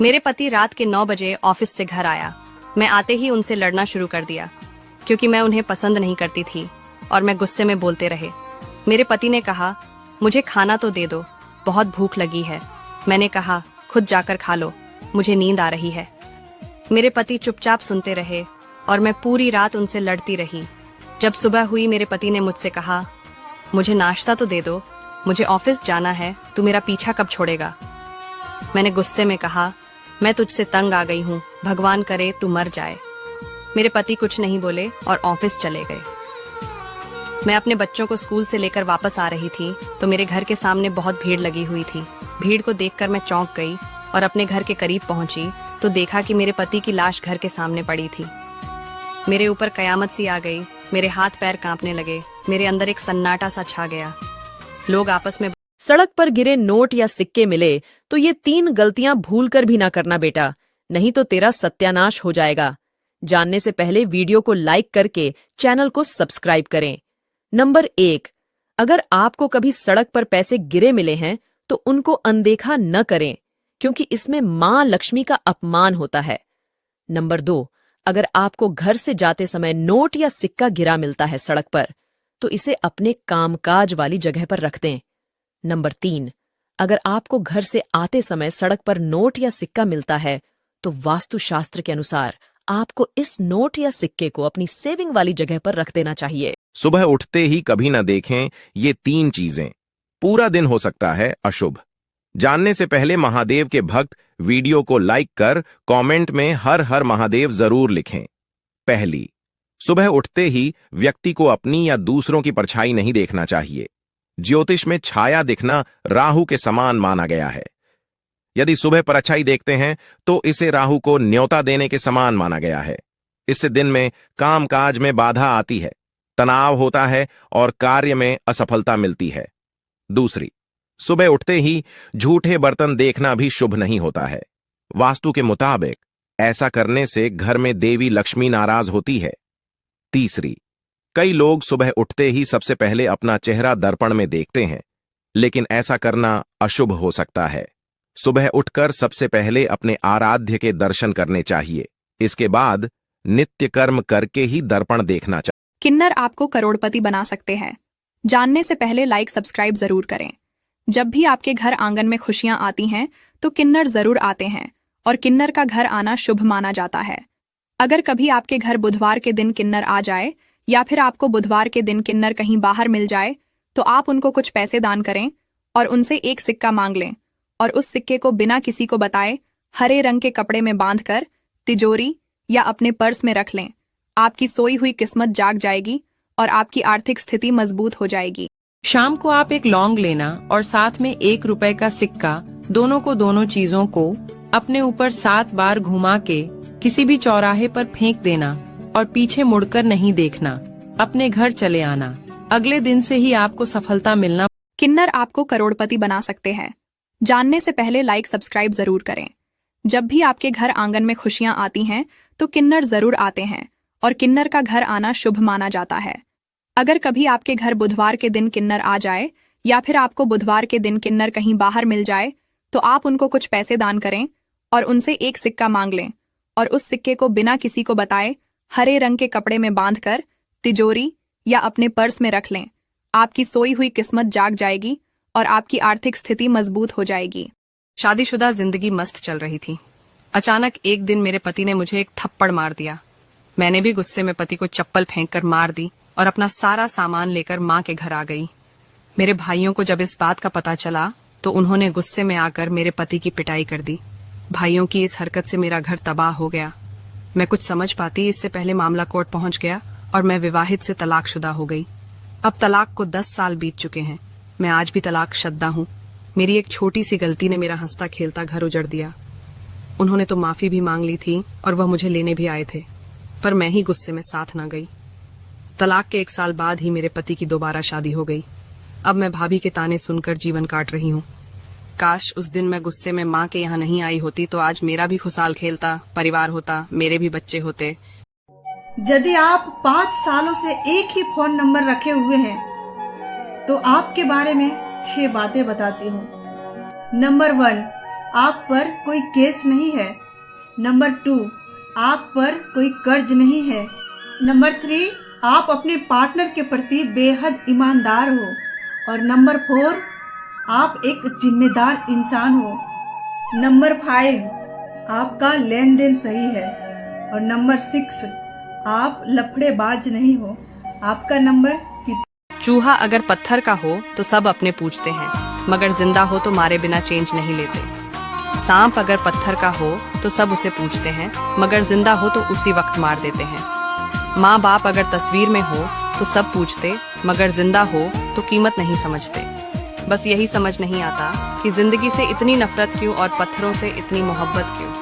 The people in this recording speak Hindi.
मेरे पति रात के 9 बजे ऑफिस से घर आया। मैं आते ही उनसे लड़ना शुरू कर दिया क्योंकि मैं उन्हें पसंद नहीं करती थी और मैं गुस्से में बोलते रहे। मेरे पति ने कहा, मुझे खाना तो दे दो, बहुत भूख लगी है। मैंने कहा, खुद जाकर खा लो, मुझे नींद आ रही है। मेरे पति चुपचाप सुनते रहे और मैं पूरी रात उनसे लड़ती रही। जब सुबह हुई मेरे पति ने मुझसे कहा, मुझे नाश्ता तो दे दो, मुझे ऑफिस जाना है, तू मेरा पीछा कब छोड़ेगा। मैंने गुस्से में कहा, मैं तुझसे तंग आ गई हूँ, भगवान करे तू मर जाए। मेरे पति कुछ नहीं बोले और ऑफिस चले गए। मैं अपने बच्चों को स्कूल से लेकर वापस आ रही थी तो मेरे घर के सामने बहुत भीड़ लगी हुई थी। भीड़ को देखकर मैं चौंक गई और अपने घर के करीब पहुंची तो देखा कि मेरे पति की लाश घर के सामने पड़ी थी। मेरे ऊपर कयामत सी आ गई, मेरे हाथ पैर कांपने लगे, मेरे अंदर एक सन्नाटा सा छा गया। लोग आपस में सड़क पर गिरे नोट या सिक्के मिले तो ये 3 गलतियां भूलकर भी ना करना बेटा, नहीं तो तेरा सत्यानाश हो जाएगा। जानने से पहले वीडियो को लाइक करके चैनल को सब्सक्राइब करें। नंबर 1, अगर आपको कभी सड़क पर पैसे गिरे मिले हैं तो उनको अनदेखा न करें क्योंकि इसमें मां लक्ष्मी का अपमान होता है। नंबर 2, अगर आपको घर से जाते समय नोट या सिक्का गिरा मिलता है सड़क पर तो इसे अपने कामकाज वाली जगह पर रख दें। नंबर 3, अगर आपको घर से आते समय सड़क पर नोट या सिक्का मिलता है तो वास्तुशास्त्र के अनुसार आपको इस नोट या सिक्के को अपनी सेविंग वाली जगह पर रख देना चाहिए। सुबह उठते ही कभी न देखें ये 3 चीजें, पूरा दिन हो सकता है अशुभ। जानने से पहले महादेव के भक्त वीडियो को लाइक कर कमेंट में हर हर महादेव जरूर लिखें। पहली, सुबह उठते ही व्यक्ति को अपनी या दूसरों की परछाई नहीं देखना चाहिए। ज्योतिष में छाया दिखना राहु के समान माना गया है। यदि सुबह परछाई देखते हैं तो इसे राहु को न्योता देने के समान माना गया है। इससे दिन में कामकाज में बाधा आती है, तनाव होता है और कार्य में असफलता मिलती है। दूसरी, सुबह उठते ही झूठे बर्तन देखना भी शुभ नहीं होता है। वास्तु के मुताबिक ऐसा करने से घर में देवी लक्ष्मी नाराज होती है। तीसरी, कई लोग सुबह उठते ही सबसे पहले अपना चेहरा दर्पण में देखते हैं, लेकिन ऐसा करना अशुभ हो सकता है। सुबह उठकर सबसे पहले अपने आराध्य के दर्शन करने चाहिए, इसके बाद नित्य कर्म करके ही दर्पण देखना चाहिए। किन्नर आपको करोड़पति बना सकते हैं। जानने से पहले लाइक सब्सक्राइब जरूर करें। जब भी आपके घर आंगन में खुशियां आती हैं तो किन्नर जरूर आते हैं और किन्नर का घर आना शुभ माना जाता है। अगर कभी आपके घर बुधवार के दिन किन्नर आ जाए या फिर आपको बुधवार के दिन किन्नर कहीं बाहर मिल जाए तो आप उनको कुछ पैसे दान करें और उनसे एक सिक्का मांग लें और उस सिक्के को बिना किसी को बताए हरे रंग के कपड़े में बांधकर तिजोरी या अपने पर्स में रख लें। आपकी सोई हुई किस्मत जाग जाएगी और आपकी आर्थिक स्थिति मजबूत हो जाएगी। शाम को आप एक लौंग लेना और साथ में 1 रुपए का सिक्का, दोनों चीजों को अपने ऊपर 7 बार घुमा के किसी भी चौराहे पर फेंक देना और पीछे मुड़कर नहीं देखना। अपने घर चले आना। अगले दिन से ही आपको सफलता मिलना। किन्नर आपको करोड़पति बना सकते हैं। जानने से पहले लाइक सब्सक्राइब जरूर करें। जब भी आपके घर आंगन में खुशियां आती हैं तो किन्नर जरूर आते हैं और किन्नर का घर आना शुभ माना जाता है। अगर कभी आपके घर बुधवार के दिन किन्नर आ जाए या फिर आपको बुधवार के दिन किन्नर कहीं बाहर मिल जाए तो आप उनको कुछ पैसे दान करें और उनसे एक सिक्का मांग लें और उस सिक्के को बिना किसी को बताए हरे रंग के कपड़े में बांधकर तिजोरी या अपने पर्स में रख लें। आपकी सोई हुई किस्मत जाग जाएगी और आपकी आर्थिक स्थिति मजबूत हो जाएगी। शादीशुदा जिंदगी मस्त चल रही थी। अचानक एक दिन मेरे पति ने मुझे एक थप्पड़ मार दिया। मैंने भी गुस्से में पति को चप्पल फेंककर मार दी और अपना सारा सामान लेकर माँ के घर आ गई। मेरे भाइयों को जब इस बात का पता चला तो उन्होंने गुस्से में आकर मेरे पति की पिटाई कर दी। भाइयों की इस हरकत से मेरा घर तबाह हो गया। मैं कुछ समझ पाती इससे पहले मामला कोर्ट पहुंच गया और मैं विवाहित से तलाकशुदा हो गई। अब तलाक को 10 साल बीत चुके हैं। मैं आज भी तलाकशुदा हूँ। मेरी एक छोटी सी गलती ने मेरा हंसता खेलता घर उजड़ दिया। उन्होंने तो माफी भी मांग ली थी और वह मुझे लेने भी आए थे, पर मैं ही गुस्से में साथ न गई। तलाक के 1 साल बाद ही मेरे पति की दोबारा शादी हो गई। अब मैं भाभी के ताने सुनकर जीवन काट रही हूँ। काश उस दिन मैं गुस्से में माँ के यहाँ नहीं आई होती तो आज मेरा भी खुशहाल खेलता परिवार होता, मेरे भी बच्चे होते। यदि आप 5 सालों से एक ही फोन नंबर रखे हुए हैं तो आपके बारे में 6 बातें बताती हूँ। नंबर 1, आप पर कोई केस नहीं है। नंबर 2, आप पर कोई कर्ज नहीं है। नंबर 3, आप अपने पार्टनर के प्रति बेहद ईमानदार हो। और नंबर 4, आप एक जिम्मेदार इंसान हो। नंबर 5, आपका लेन देन सही है। और नंबर 6, आप लफड़ेबाज नहीं हो। आपका नंबर कितना? चूहा अगर पत्थर का हो तो सब अपने पूछते हैं, मगर जिंदा हो तो मारे बिना चेंज नहीं लेते। सांप अगर पत्थर का हो तो सब उसे पूछते हैं, मगर जिंदा हो तो उसी वक्त मार देते हैं। माँ बाप अगर तस्वीर में हो तो सब पूछते, मगर जिंदा हो तो कीमत नहीं समझते। बस यही समझ नहीं आता कि जिंदगी से इतनी नफरत क्यों और पत्थरों से इतनी मोहब्बत क्यों।